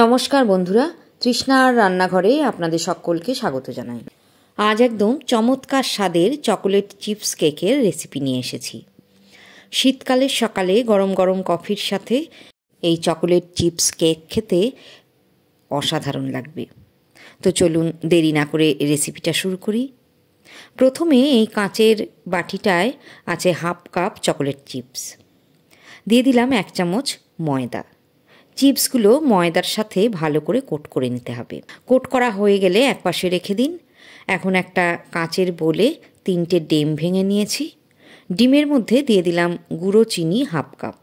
নমস্কার বন্ধুরা, তৃষ্ণার রান্নাঘরে আপনাদের সকলকে স্বাগত জানাই। আজ একদম চমৎকার স্বাদের চকোলেট চিপস কেকের রেসিপি নিয়ে এসেছি। শীতকালের সকালে গরম গরম কফির সাথে এই চকোলেট চিপস কেক খেতে অসাধারণ লাগবে। তো চলুন দেরি না করে রেসিপিটা শুরু করি। প্রথমে এই কাঁচের বাটিটায় আছে হাফ কাপ চকোলেট চিপস। দিয়ে দিলাম 1 চামচ ময়দা। চিপসগুলো ময়দার সাথে ভালো করে কোট করে নিতে হবে। কোট করা হয়ে গেলে একপাশে রেখে দিন। এখন একটা কাঁচের বোলে 3টে ডিম ভেঙে নিয়েছি। ডিমের মধ্যে দিয়ে দিলাম গুঁড়ো চিনি হাফ কাপ।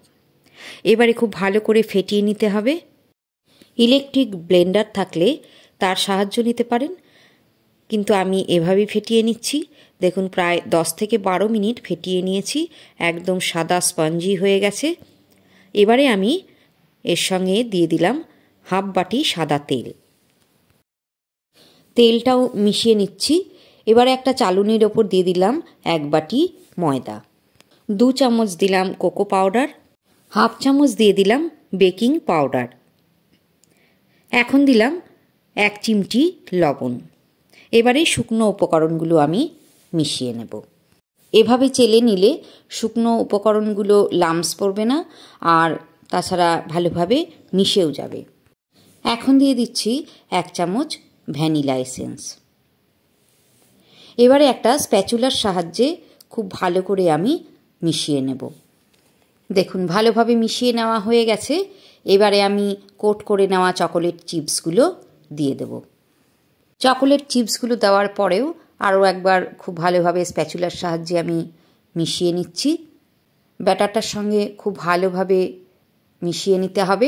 এবারে খুব ভালো করে ফেটিয়ে নিতে হবে। ইলেকট্রিক ব্লেন্ডার থাকলে তার সাহায্য নিতে পারেন, কিন্তু আমি এভাবেই ফেটিয়ে নিচ্ছি। দেখুন প্রায় 10 থেকে 12 মিনিট ফেটিয়ে নিয়েছি, একদম সাদা স্পঞ্জি হয়ে গেছে। এবারে আমি এর সঙ্গে দিয়ে দিলাম হাফ বাটি সাদা তেল। তেলটাও মিশিয়ে নিচ্ছি। এবারে একটা চালুনির ওপর দিয়ে দিলাম 1 বাটি ময়দা। 2 চামচ দিলাম কোকো পাউডার, হাফ চামচ দিয়ে দিলাম বেকিং পাউডার। এখন দিলাম 1 চিমটি লবণ। এবারে শুকনো উপকরণগুলো আমি মিশিয়ে নেব। এভাবে চেলে নিলে শুকনো উপকরণগুলো লাম্পস পড়বে না, আর তাছাড়া ভালোভাবে মিশেও যাবে। এখন দিয়ে দিচ্ছি 1 চামচ ভ্যানিলা এসেন্স। এবারে একটা স্প্যাচুলার সাহায্যে খুব ভালো করে আমি মিশিয়ে নেব। দেখুন ভালোভাবে মিশিয়ে নেওয়া হয়ে গেছে। এবারে আমি কোট করে নেওয়া চকোলেট চিপসগুলো দিয়ে দেব। চকোলেট চিপসগুলো দেওয়ার পরেও আরও একবার খুব ভালোভাবে স্প্যাচুলার সাহায্যে আমি মিশিয়ে নিচ্ছি। ব্যাটারটার সঙ্গে খুব ভালোভাবে মিশিয়ে নিতে হবে।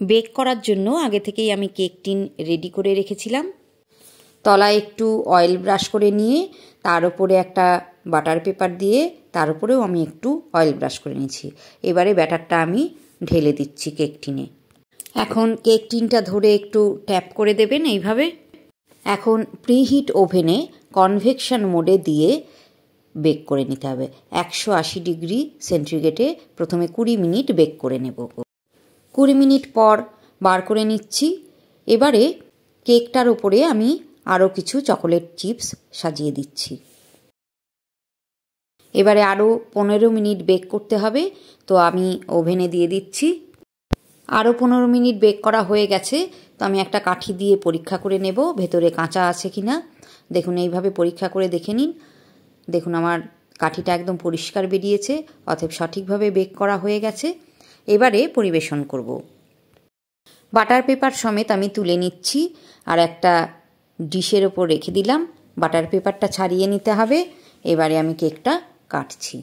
বেক করার জন্য আগে থেকেই আমি কেক টিন রেডি করে রেখেছিলাম। তলায় একটু অয়েল ব্রাশ করে নিয়ে তার উপরে একটা বাটার পেপার দিয়ে তার উপরেও আমি একটু অয়েল ব্রাশ করে নিয়েছি। এবারে ব্যাটারটা আমি ঢেলে দিচ্ছি কেক টিনে। এখন কেক টিনটা ধরে একটু ট্যাপ করে দেবেন এইভাবে। এখন প্রিহিট ওভেনে কনভেকশন মোডে দিয়ে বেক করে নিতে হবে। 180 ডিগ্রি সেন্টিগ্রেডে প্রথমে 20 মিনিট বেক করে নেব। 20 মিনিট পর বার করে নিচ্ছি। এবারে কেকটার উপরে আমি আরও কিছু চকোলেট চিপস সাজিয়ে দিচ্ছি। এবারে আরও 15 মিনিট বেক করতে হবে, তো আমি ওভেনে দিয়ে দিচ্ছি। আরও 15 মিনিট বেক করা হয়ে গেছে, তো আমি একটা কাঠি দিয়ে পরীক্ষা করে নেব ভেতরে কাঁচা আছে কি না। দেখুন এইভাবে পরীক্ষা করে দেখে নিন। দেখুন আমার কাঠিটা একদম পরিষ্কার বেরিয়েছে, অতএব সঠিকভাবে বেক করা হয়ে গেছে। এবারে পরিবেশন করব। বাটার পেপার সমেত আমি তুলে নিচ্ছি আর একটা ডিশের ওপর রেখে দিলাম। বাটার পেপারটা ছাড়িয়ে নিতে হবে। এবারে আমি কেকটা কাটছি।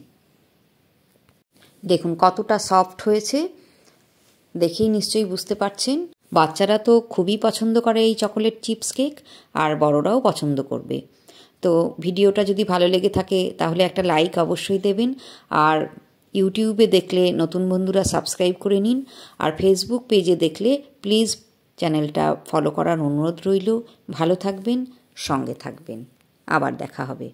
দেখুন কতটা সফট হয়েছে, দেখেই নিশ্চয়ই বুঝতে পারছেন। বাচ্চারা তো খুবই পছন্দ করে এই চকোলেট চিপস কেক, আর বড়রাও পছন্দ করবে। তো ভিডিওটা যদি ভালো লেগে থাকে তাহলে একটা লাইক অবশ্যই দেবেন, আর ইউটিউবে দেখলে নতুন বন্ধুরা সাবস্ক্রাইব করে নিন, আর ফেসবুক পেজে দেখলে প্লিজ চ্যানেলটা ফলো করার অনুরোধ রইল। ভালো থাকবেন, সঙ্গে থাকবেন। আবার দেখা হবে।